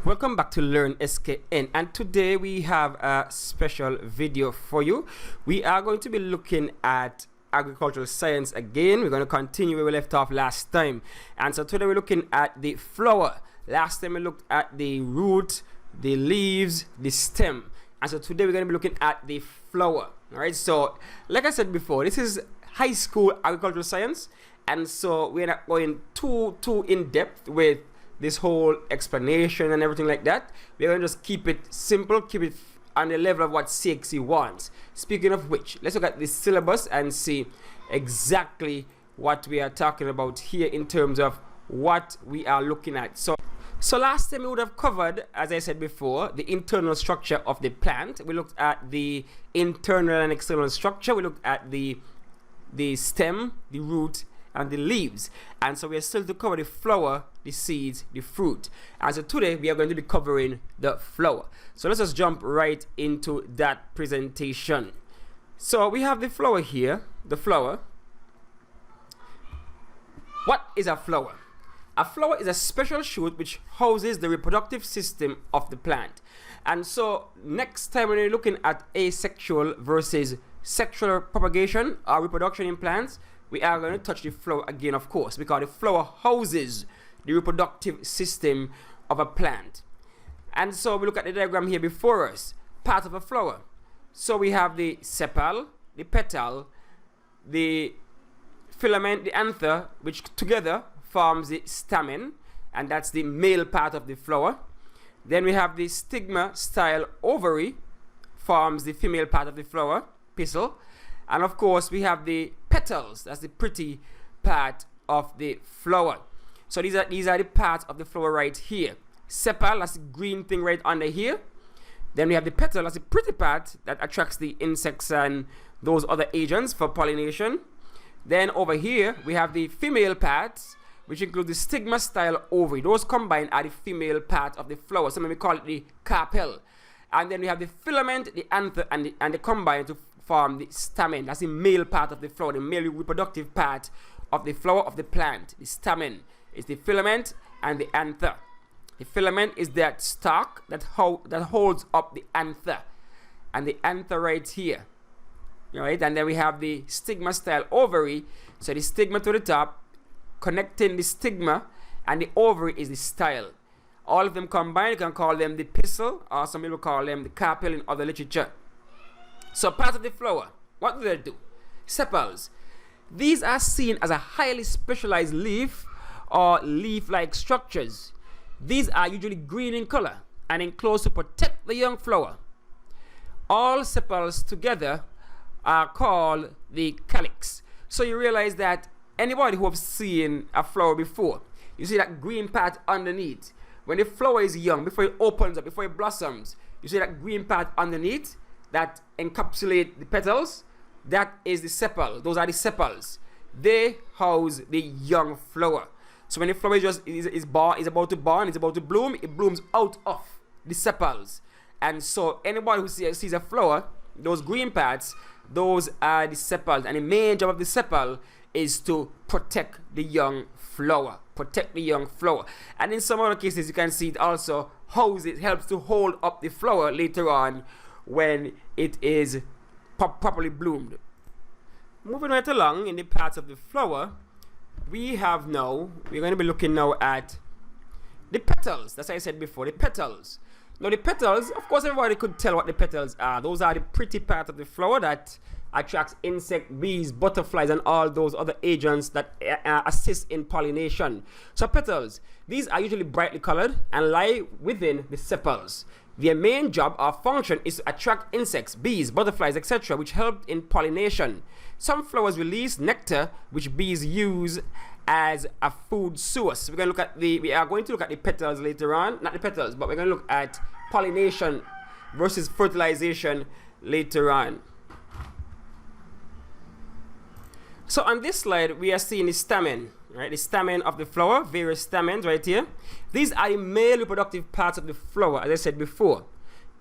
Welcome back to Learn SKN, and today we have a special video for you. We are going to be looking at agricultural science again. We're going to continue where we left off last time, and so today we're looking at the flower. Last time we looked at the root, the leaves, the stem, and so today we're going to be looking at the flower. All right, so like I said before, this is high school agricultural science, and so we're not going too in depth with this whole explanation and everything like that. We're going to just keep it simple, keep it on the level of what CSEC wants. Speaking of which, let's look at the syllabus and see exactly what we are talking about here in terms of what we are looking at. So last time we would have covered, as I said before, the internal structure of the plant. We looked at the internal and external structure. We looked at the stem, the root, and the leaves, and so we are still to cover the flower, the seeds, the fruit. And so today we are going to be covering the flower. So let's just jump right into that presentation. So we have the flower here. The flower. What is a flower? A flower is a special shoot which houses the reproductive system of the plant. And so next time when you're looking at asexual versus sexual propagation or reproduction in plants, we are going to touch the flower again, of course, because the flower houses the reproductive system of a plant. And so we look at the diagram here before us, part of a flower. So we have the sepal, the petal, the filament, the anther, which together forms the stamen, and that's the male part of the flower. Then we have the stigma style ovary, forms the female part of the flower, pistil. And of course we have the petals, that's the pretty part of the flower. So these are the parts of the flower right here. Sepal, that's the green thing right under here. Then we have the petal, that's the pretty part that attracts the insects and those other agents for pollination. Then over here we have the female parts, which include the stigma style ovary. Those combined are the female part of the flower. Some may call it the carpel. And then we have the filament, the anther, and the combine to form the stamen. That's the male part of the flower, the male reproductive part of the flower of the plant. The stamen is the filament and the anther. The filament is that stalk that holds up the anther, and the anther right here. Right? And then we have the stigma style ovary. So the stigma to the top, connecting the stigma, and the ovary is the style. All of them combined, you can call them the pistil, or some people call them the carpel in other literature. So part of the flower, what do they do? Sepals. These are seen as a highly specialized leaf or leaf-like structures. These are usually green in color and enclosed to protect the young flower. All sepals together are called the calyx. So you realize that anybody who has seen a flower before, you see that green part underneath. When the flower is young, before it opens up, before it blossoms, you see that green part underneath that encapsulate the petals. That is the sepal. Those are the sepals. They house the young flower. So when the flower is about to born, it's about to bloom, it blooms out of the sepals. And so anybody who sees a flower, those green parts, those are the sepals. And the main job of the sepal is to protect the young flower. Protect the young flower. And in some other cases, you can see it also helps to hold up the flower later on when it is properly bloomed. Moving right along in the parts of the flower, we're going to be looking now at the petals. That's what I said before, the petals. Now the petals, of course everybody could tell what the petals are. Those are the pretty part of the flower that attracts insects, bees, butterflies, and all those other agents that assist in pollination. So petals, these are usually brightly colored and lie within the sepals. Their main job or function is to attract insects, bees, butterflies, etc., which help in pollination. Some flowers release nectar, which bees use as a food source. We are going to look at the petals later on. Not the petals, but we're going to look at pollination versus fertilization later on. So on this slide, we are seeing the stamen, right? The stamen of the flower, various stamens right here. These are the male reproductive parts of the flower, as I said before.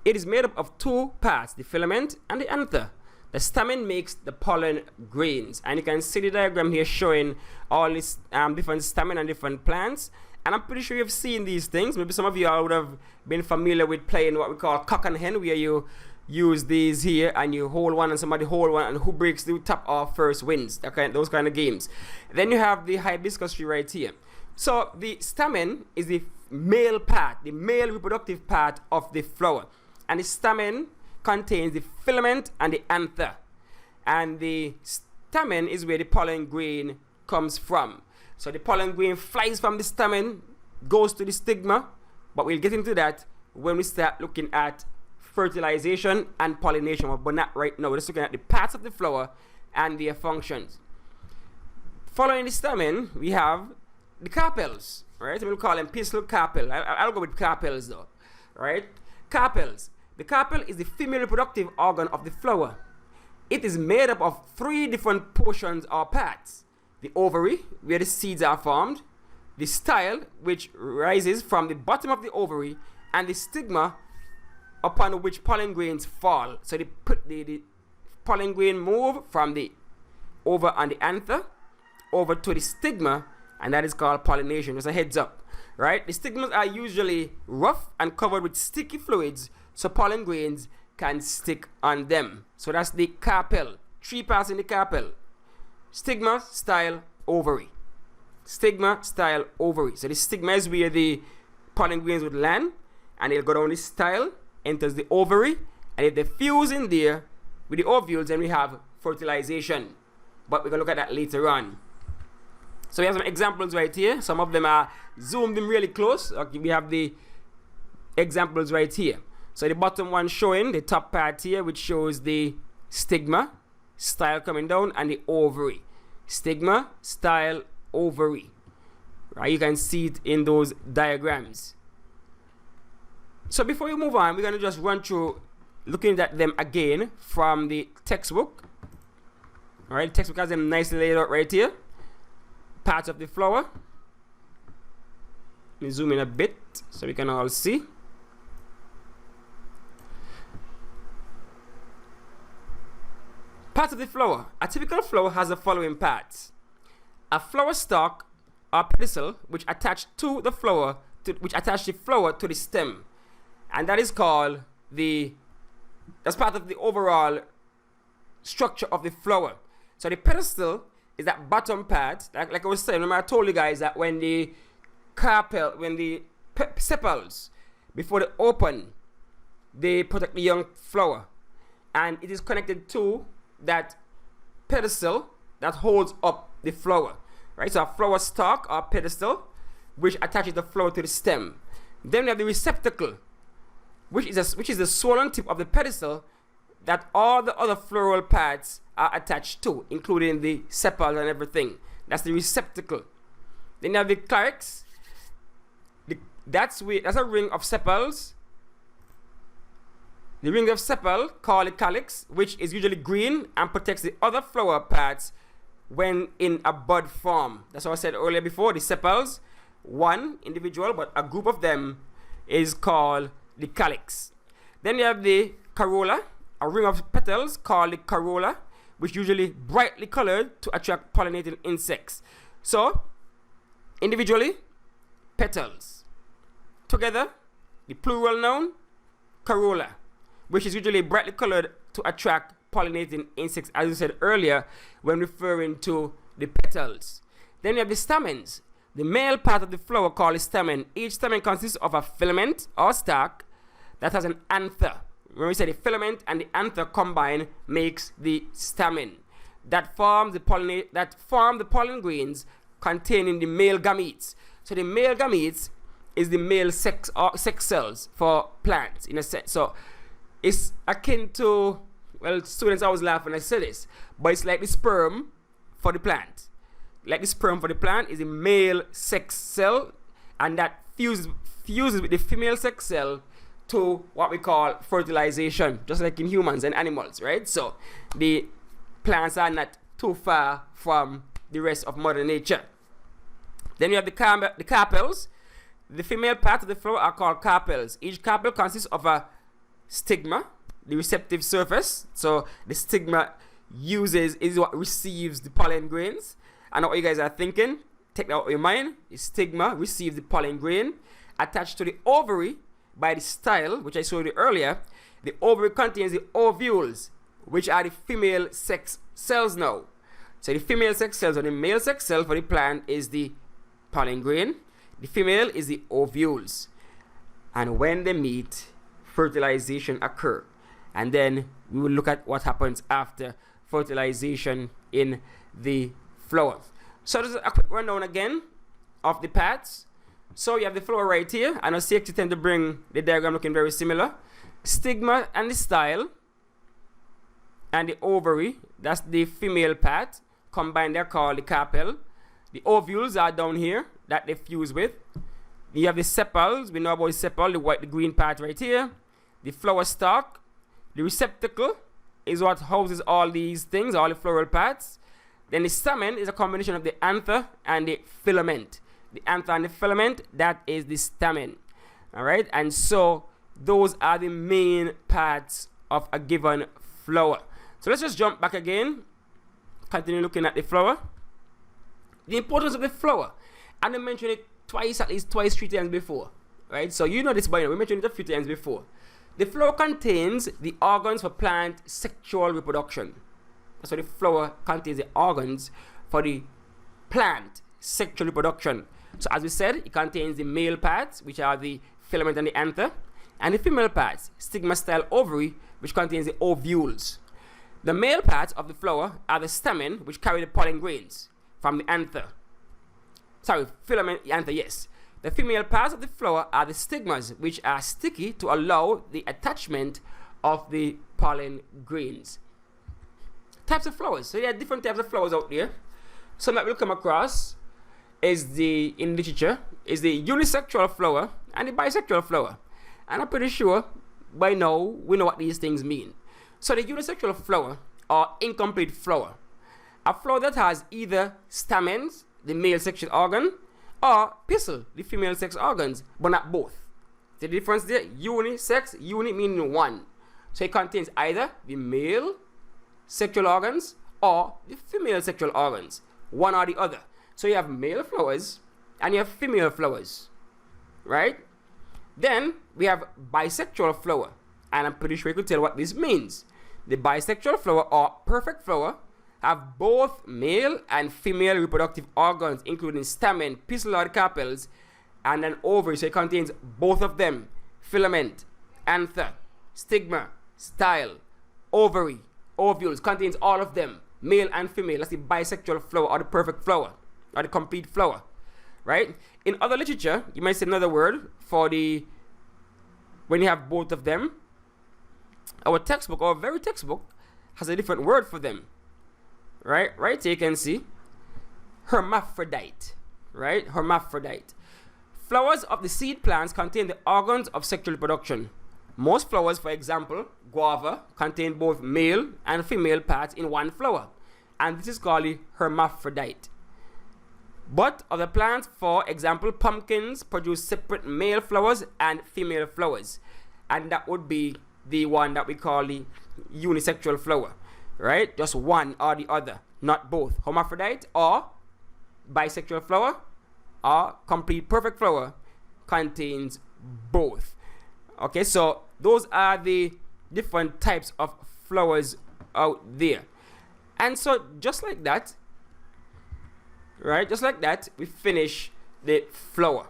It is made up of two parts, the filament and the anther. The stamen makes the pollen grains, and you can see the diagram here showing all these different stamen and different plants, And I'm pretty sure you've seen these things. Maybe some of you all would have been familiar with playing what we call cock and hen, where you use these here and you hold one and somebody hold one, and who breaks the top off first wins. Those kind of games. Then you have the hibiscus tree right here. So the stamen is the male part, the male reproductive part of the flower. And the stamen contains the filament and the anther. And the stamen is where the pollen grain comes from. So the pollen grain flies from the stamen, goes to the stigma, but we'll get into that when we start looking at fertilization and pollination, but not right now. We're just looking at the parts of the flower and their functions. Following the stamen, we have the carpels, right? We'll call them pistil carpel. I'll go with carpels though, right? Carpels. The carpel is the female reproductive organ of the flower. It is made up of 3 different portions or parts. The ovary, where the seeds are formed, the style, which rises from the bottom of the ovary, and the stigma, upon which pollen grains fall. So the pollen grain move from the over on the anther over to the stigma, and that is called pollination. Just a heads up, right? The stigmas are usually rough and covered with sticky fluids, so pollen grains can stick on them. So that's the carpel. 3 parts in the carpel: stigma, style, ovary. Stigma, style, ovary. So the stigma is where the pollen grains would land, and they'll go down the style, enters the ovary, and if they fuse in there with the ovules, then we have fertilization. But we're going to look at that later on. So we have some examples right here. Some of them are zoomed in really close. Okay, we have the examples right here. So the bottom one showing the top part here, which shows the stigma, style coming down, and the ovary. Stigma, style, ovary. Right, you can see it in those diagrams. So before we move on, we're going to just run through looking at them again from the textbook. All right, the textbook has them nicely laid out right here. Parts of the flower. Let me zoom in a bit so we can all see. Parts of the flower. A typical flower has the following parts: a flower stalk or pedicel, which attach the flower to the stem, and that is called that's part of the overall structure of the flower. So the pedestal is that bottom part, like I was saying. Remember I told you guys that when the sepals, before they open, they protect the young flower, and it is connected to that pedestal that holds up the flower, right? So a flower stalk or pedestal, which attaches the flower to the stem. Then we have the receptacle, which is the swollen tip of the pedestal that all the other floral parts are attached to, including the sepals and everything. That's the receptacle. Then you have the calyx. That's a ring of sepals. The ring of sepal, called the calyx, which is usually green and protects the other flower parts when in a bud form. That's what I said earlier before. The sepals, one individual, but a group of them is called the calyx. Then you have the corolla, a ring of petals called the corolla, which usually brightly colored to attract pollinating insects. So, individually, petals. Together, the plural noun, corolla, which is usually brightly colored to attract pollinating insects, as we said earlier when referring to the petals. Then you have the stamens, the male part of the flower called a stamen. Each stamen consists of a filament or stalk that has an anther. When we say the filament and the anther combined makes the stamen that form the pollen grains containing the male gametes. So the male gametes is the male sex cells for plants in a sense. So it's akin to, well, students always laugh when I say this, but it's like the sperm for the plant. Like the sperm for the plant is a male sex cell, and that fuses with the female sex cell to what we call fertilization, just like in humans and animals, right? So the plants are not too far from the rest of Mother Nature. Then you have the carpels. The female part of the flower are called carpels. Each carpel consists of a stigma, the receptive surface. So the stigma is what receives the pollen grains. I know what you guys are thinking. take that out of your mind. The stigma receives the pollen grain attached to the ovary by the style, which I showed you earlier. The ovary contains the ovules, which are the female sex cells now. So the female sex cells or the male sex cell for the plant is the pollen grain. The female is the ovules. And when they meet, fertilization occurs. And then we will look at what happens after fertilization in the flower. So this is a quick rundown again of the parts. So you have the flower right here. I know CSEC tend to bring the diagram looking very similar. Stigma and the style and the ovary, that's the female part. Combined, they're called the carpel. The ovules are down here that they fuse with. You have the sepals. We know about the sepal, the green part right here. The flower stalk. The receptacle is what houses all these things, all the floral parts. Then the stamen is a combination of the anther and the filament. The anther and the filament, that is the stamen. All right, and so those are the main parts of a given flower. So let's just jump back again. Continue looking at the flower. The importance of the flower. And I mentioned it twice, at least twice, 3 times before. Right? So you know this by now. We mentioned it a few times before. The flower contains the organs for plant sexual reproduction. So the flower contains the organs for the plant sexual reproduction. So as we said, it contains the male parts, which are the filament and the anther, and the female parts, stigma, style, ovary, which contains the ovules. The male parts of the flower are the stamen, which carry the pollen grains from the anther. Sorry, filament, anther, yes. The female parts of the flower are the stigmas, which are sticky to allow the attachment of the pollen grains. Types of flowers. So there are different types of flowers out there. Some that we'll come across is in literature, is the unisexual flower and the bisexual flower. And I'm pretty sure by now we know what these things mean. So the unisexual flower or incomplete flower. A flower that has either stamens, the male sexual organ, or pistil, the female sex organs, but not both. The difference there, unisex, uni meaning one. So it contains either the male sexual organs or the female sexual organs, one or the other. So you have male flowers and you have female flowers, right? Then we have bisexual flower, and I'm pretty sure you could tell what this means. The bisexual flower or perfect flower have both male and female reproductive organs, including stamen, pistil or carpels, and an ovary. So it contains both of them: filament, anther, stigma, style, ovary, ovules. Contains all of them, male and female. That's the bisexual flower or the perfect flower or the complete flower, right? In other literature, you might say another word for the when you have both of them. Our textbook, our very textbook, has a different word for them. Right here you can see hermaphrodite. Right? Hermaphrodite. Flowers of the seed plants contain the organs of sexual reproduction. Most flowers, for example, guava, contain both male and female parts in one flower, and this is called the hermaphrodite. But other plants, for example, pumpkins, produce separate male flowers and female flowers, and that would be the one that we call the unisexual flower. Right? Just one or the other, not both. Hermaphrodite or bisexual flower or complete perfect flower contains both. Okay, so those are the different types of flowers out there. And so just like that, right, just like that, we finish the flower,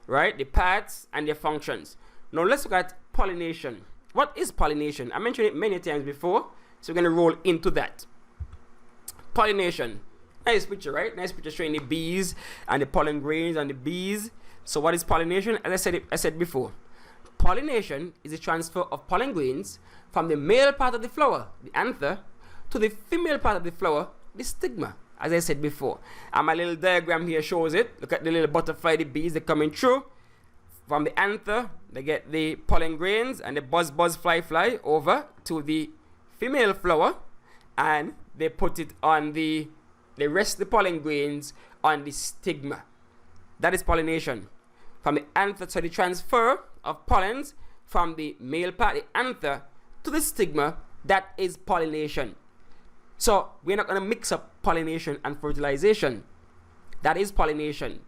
right? The parts and their functions. Now let's look at pollination. What is pollination? I mentioned it many times before, so we're going to roll into that. Pollination. Nice picture, right? Nice picture showing the bees and the pollen grains and the bees. So what is pollination? As I said before, pollination is the transfer of pollen grains from the male part of the flower, the anther, to the female part of the flower, the stigma, as I said before. And my little diagram here shows it. Look at the little butterfly, the bees, they're coming through. From the anther, they get the pollen grains and the buzz fly over to the female flower, and they put it on they rest the pollen grains on the stigma. That is pollination. From the anther, so the transfer of pollens from the male part, the anther, to the stigma, that is pollination. So we're not going to mix up pollination and fertilization. That is pollination,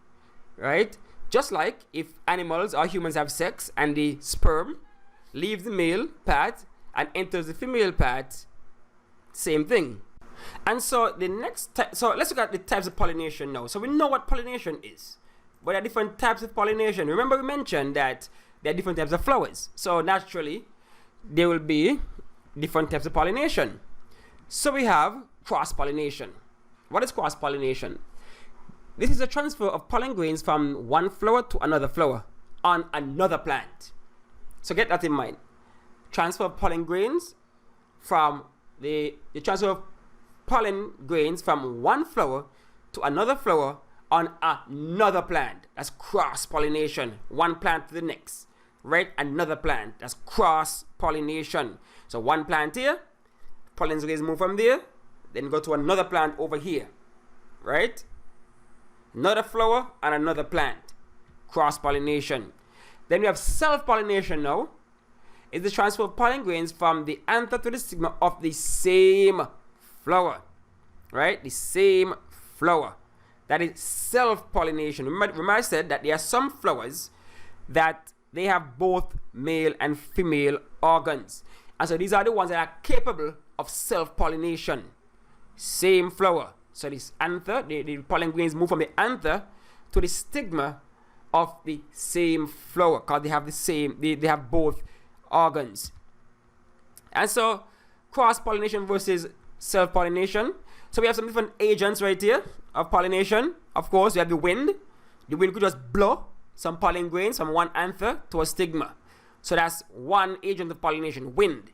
right? Just like if animals or humans have sex and the sperm leaves the male part and enters the female part, same thing. And so the next so let's look at the types of pollination now. So we know what pollination is, but there are different types of pollination. Remember we mentioned that there are different types of flowers. So naturally, there will be different types of pollination. So we have cross-pollination. What is cross-pollination? This is a transfer of pollen grains from one flower to another flower on another plant. So get that in mind. Transfer of pollen grains from the transfer of pollen grains from one flower to another flower on another plant. That's cross-pollination. One plant to the next, right? Another plant. That's cross-pollination. So one plant here, pollen grains move from there, then go to another plant over here, right? Another flower and another plant. Cross-pollination. Then we have self-pollination now. It's the transfer of pollen grains from the anther to the stigma of the same flower, right? The same flower. That is self-pollination. Remember I said that there are some flowers that they have both male and female organs. And so these are the ones that are capable of self-pollination. Same flower. So this anther, the pollen grains move from the anther to the stigma of the same flower, because they have the same, they have both organs. And so cross-pollination versus self-pollination. So we have some different agents right here of pollination. Of course, we have the wind. The wind could just blow some pollen grains from one anther to a stigma. So that's one agent of pollination, wind.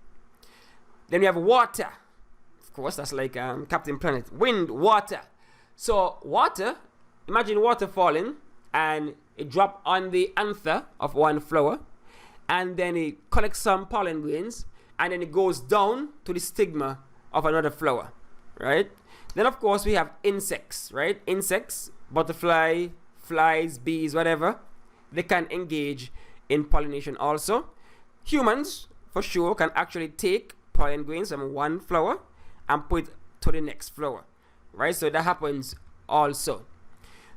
Then we have water. Of course, that's like Captain Planet. Wind, water. So water, imagine water falling and it drop on the anther of one flower, and then it collects some pollen grains, and then it goes down to the stigma of another flower, right? Then of course we have insects, right? Insects, butterfly, flies, bees, whatever, they can engage in pollination also. Humans, for sure, can actually take pollen grains from one flower and put it to the next flower, right? So that happens also.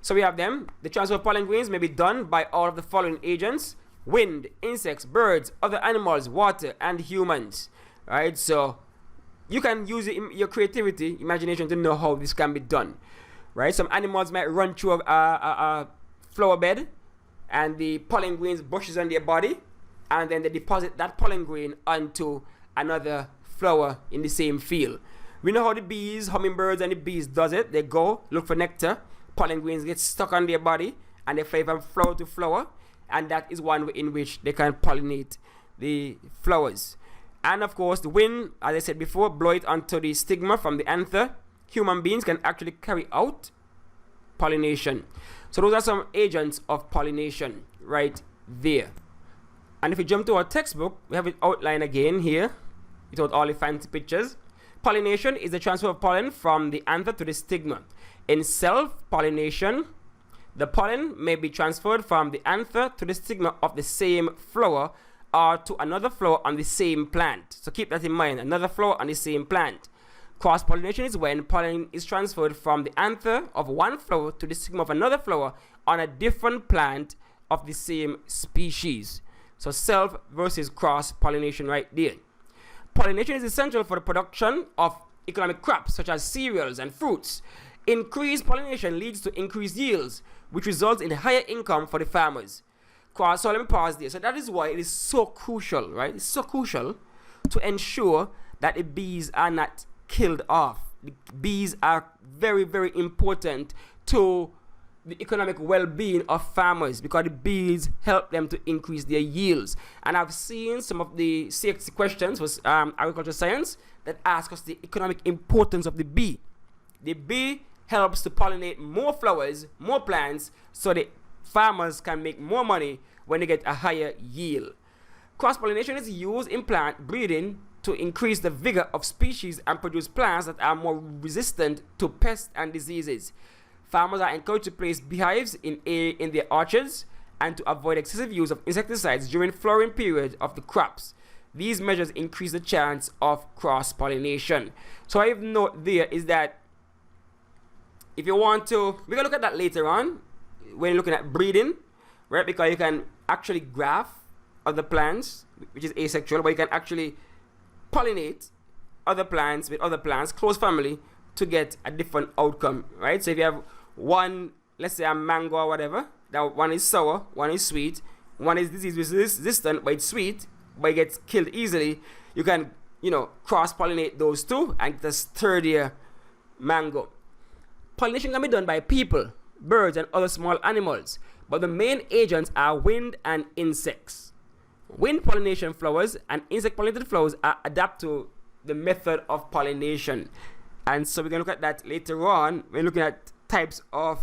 So we have them. The transfer of pollen grains may be done by all of the following agents: wind, insects, birds, other animals, water, and humans, right? So you can use your creativity, imagination to know how this can be done, right? Some animals might run through a flower bed, and the pollen grains brushes on their body, and then they deposit that pollen grain onto another flower in the same field. We know how the bees, hummingbirds, and the bees does it. They go look for nectar, pollen grains get stuck on their body, and they fly from flower to flower, and that is one way in which they can pollinate the flowers. And of course, the wind, as I said before, blow it onto the stigma from the anther. Human beings can actually carry out pollination. So those are some agents of pollination right there. And if we jump to our textbook, we have it outlined again here without all the fancy pictures. Pollination is the transfer of pollen from the anther to the stigma. In self-pollination, the pollen may be transferred from the anther to the stigma of the same flower or to another flower on the same plant. So keep that in mind, another flower on the same plant. Cross-pollination is when pollen is transferred from the anther of one flower to the stigma of another flower on a different plant of the same species. So self versus cross-pollination right there. Pollination is essential for the production of economic crops such as cereals and fruits. Increased pollination leads to increased yields, which results in higher income for the farmers. So let me pause there. So that is why it is so crucial, right? It's so crucial to ensure that the bees are not killed off. The bees are very, very important to the economic well-being of farmers, because the bees help them to increase their yields. And I've seen some of the CSEC questions was agriculture science that ask us the economic importance of the bee. The bee helps to pollinate more flowers, more plants, so the farmers can make more money when they get a higher yield. Cross-pollination is used in plant breeding to increase the vigor of species and produce plants that are more resistant to pests and diseases. Farmers are encouraged to place beehives in their orchards and to avoid excessive use of insecticides during flowering period of the crops. These measures increase the chance of cross-pollination. So what I note there is that if you want to, we're gonna look at that later on when you're looking at breeding, right? Because you can actually graft other plants, which is asexual, but you can actually pollinate other plants with other plants, close family, to get a different outcome, right? So if you have one, let's say a mango or whatever, that one is sour, one is sweet, one is disease resistant, but it's sweet, but it gets killed easily, you can, cross-pollinate those two and get a sturdier mango. Pollination can be done by people, birds, and other small animals, but the main agents are wind and insects. Wind pollination flowers and insect pollinated flowers are adapted to the method of pollination. And so we're going to look at that later on. We're looking at types of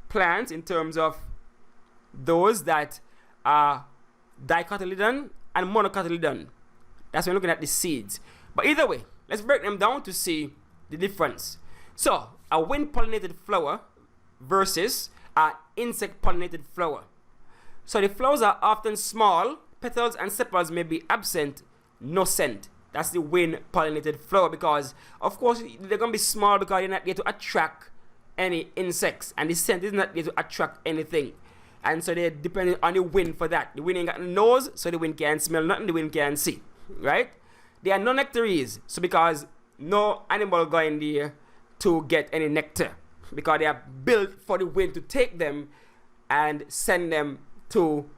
plants in terms of those that are dicotyledon and monocotyledon. That's when we're looking at the seeds. But either way, let's break them down to see the difference. So, a wind-pollinated flower versus an insect-pollinated flower. So the flowers are often small, petals and sepals may be absent, no scent. That's the wind-pollinated flower because, of course, they're going to be small because they're not there to attract any insects. And the scent is not there to attract anything. And so they're depending on the wind for that. The wind ain't got a nose, so the wind can't smell nothing, the wind can't see. Right? They are non-nectaries. So because no animal go in there to get any nectar. Because they are built for the wind to take them and send them to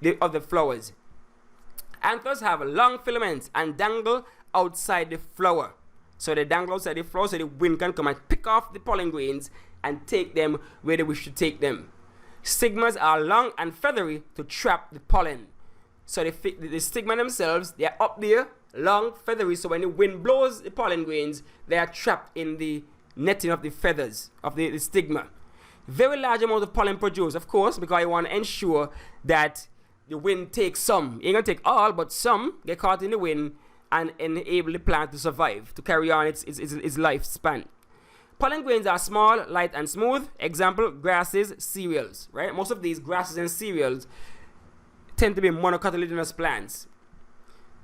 the other flowers. Anthers have long filaments and dangle outside the flower. So they dangle outside the flower so the wind can come and pick off the pollen grains and take them where they wish to take them. Stigmas are long and feathery to trap the pollen. So the stigma themselves, they are up there, long, feathery, so when the wind blows the pollen grains, they are trapped in the netting of the feathers of the stigma. Very large amount of pollen produced, of course, because you want to ensure that the wind takes some. You ain't going to take all, but some get caught in the wind and enable the plant to survive, to carry on its lifespan. Pollen grains are small, light, and smooth. Example, grasses, cereals, right? Most of these grasses and cereals tend to be monocotyledonous plants.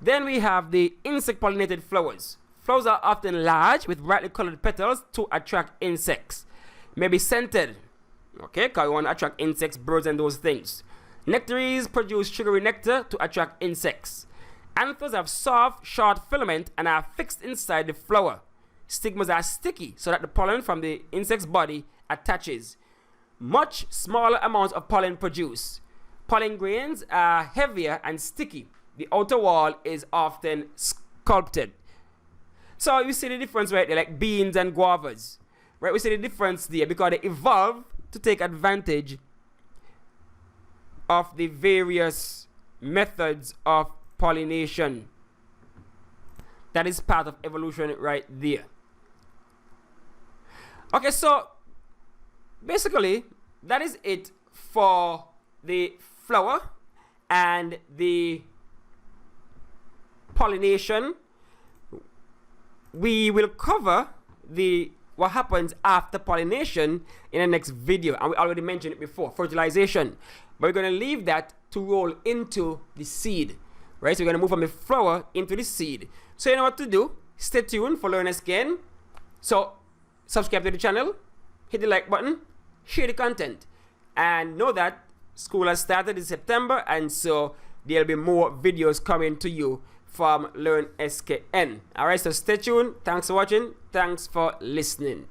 Then we have the insect-pollinated flowers. Flowers are often large with brightly colored petals to attract insects. Maybe scented, okay, because we want to attract insects, birds, and those things. Nectaries produce sugary nectar to attract insects. Anthers have soft, short filament and are fixed inside the flower. Stigmas are sticky so that the pollen from the insect's body attaches. Much smaller amounts of pollen produced. Pollen grains are heavier and sticky. The outer wall is often sculpted. So you see the difference right there, like beans and guavas. Right, we see the difference there because they evolved to take advantage of the various methods of pollination. That is part of evolution right there. Okay, so basically that is it for the flower and the pollination. We will cover what happens after pollination in the next video, and we already mentioned it before, fertilization. But we're going to leave that to roll into the seed, right? So we're going to move from the flower into the seed. So you know what to do. Stay tuned for Learn SKN. So subscribe to the channel, hit the like button, share the content, and know that school has started in September, and so there'll be more videos coming to you from Learn SKN. Alright, so stay tuned. Thanks for watching. Thanks for listening.